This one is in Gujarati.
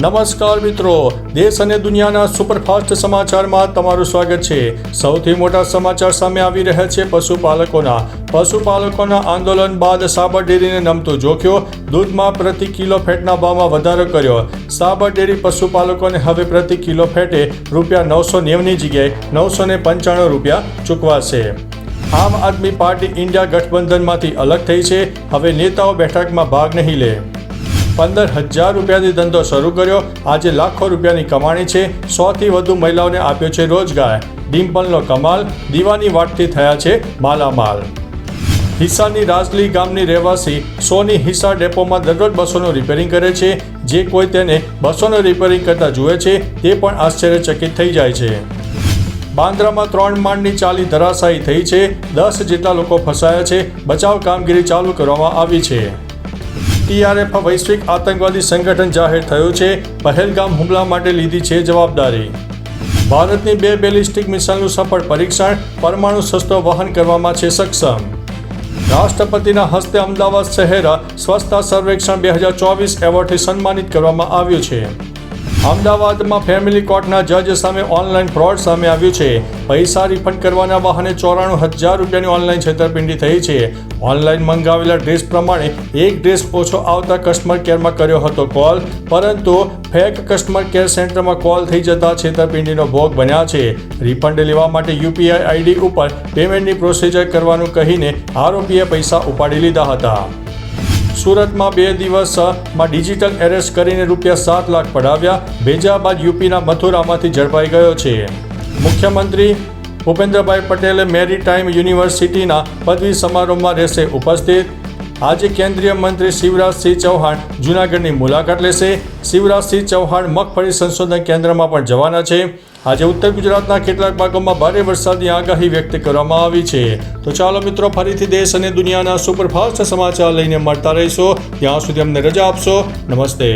નમસ્કાર મિત્રો, દેશ અને દુનિયાના સુપરફાસ્ટ સમાચારમાં તમારું સ્વાગત છે। સૌથી મોટા સમાચાર સામે આવી રહ્યા છે પશુપાલકોના આંદોલન બાદ સાબર ડેરીને નમતું જોખ્યો। દૂધમાં પ્રતિ કિલો ફેટના ભાવમાં વધારો કર્યો। સાબર ડેરી પશુપાલકોને હવે પ્રતિ કિલો ફેટે ₹990ની જગ્યાએ ₹995 ચૂકવાશે। આમ આદમી પાર્ટી ઇન્ડિયા ગઠબંધનમાંથી અલગ થઈ છે। હવે નેતાઓ બેઠકમાં ભાગ નહીં લે। 15,000 રૂપિયાથી ધંધો શરૂ કર્યો। આજે લાખો રૂપિયાની કમાણી છે। 100થી વધુ મહિલાઓને આપ્યો છે રોજગાર। ડિમ્પલનો કમાલ, દીવાની વાટથી થયા છે માલામાલ। હિસારની રાજલી ગામની રહેવાસી સોની હિસાર ડેપોમાં દરરોજ બસોનું રિપેરિંગ કરે છે। જે કોઈ તેને બસોનું રિપેરિંગ કરતા જુએ છે તે પણ આશ્ચર્યચકિત થઈ જાય છે। બાંદ્રામાં 3 માળની ચાલી ધરાશાયી થઈ છે। 10 જેટલા લોકો ફસાયા છે। બચાવ કામગીરી ચાલુ કરવામાં આવી છે। TRF વૈશ્વિક આતંકવાદી સંગઠન જાહેર થયું છે। પહેલગામ હુમલા માટે લીધી છે જવાબદારી। ભારતની 2 બેલિસ્ટિક મિસાઇલનું સફળ પરીક્ષણ, પરમાણુ શસ્ત્રો વહન કરવામાં છે સક્ષમ। રાષ્ટ્રપતિના હસ્તે અમદાવાદ શહેર સ્વચ્છતા સર્વેક્ષણ 2024 એવોર્ડથી સન્માનિત કરવામાં આવ્યું છે। અમદાવાદમાં ફેમિલી કોર્ટના જજ સામે ઓનલાઈન ફ્રોડ સામે આવ્યું છે। પૈસા રિફંડ કરવાના બહાને 94,000 રૂપિયાની ઓનલાઈન છેતરપિંડી થઈ છે। ઓનલાઈન મંગાવેલા ડ્રેસ પ્રમાણે એક ડ્રેસ ઓછો આવતા કસ્ટમર કેરમાં કર્યો હતો કોલ, પરંતુ ફેક કસ્ટમર કેર સેન્ટરમાં કોલ થઈ જતા છેતરપિંડીનો ભોગ બન્યા છે। રિફંડ લેવા માટે UPI ID ઉપર પેમેન્ટની પ્રોસિજર કરવાનું કહીને આરોપીએ પૈસા ઉપાડી લીધા હતા। સુરતમાં 2 દિવસમાં ડિજિટલ એરેસ્ટ કરીને ₹7 લાખ પડાવ્યા। ભેજા બાદ યુપીના મથુરામાંથી ઝડપાઈ ગયો છે। મુખ્યમંત્રી ભૂપેન્દ્રભાઈ પટેલે મેરીટાઈમ યુનિવર્સિટીના પદવી સમારોહમાં રહેશે ઉપસ્થિત। આજે કેન્દ્રીય મંત્રી શિવરાજસિંહ ચૌહાણ જૂનાગઢની મુલાકાત લેશે। શિવરાજસિંહ ચૌહાણ મગફળી સંશોધન કેન્દ્રમાં પણ જવાના છે। આજે ઉત્તર ગુજરાતના કેટલાક ભાગોમાં ભારે વરસાદની આગાહી વ્યક્ત કરવામાં આવી છે। તો ચાલો મિત્રો, ફરીથી દેશ અને દુનિયાના સુપરફાસ્ટ સમાચાર લઈને મળતા રહીશો। ત્યાં સુધી અમને રજા આપશો। નમસ્તે।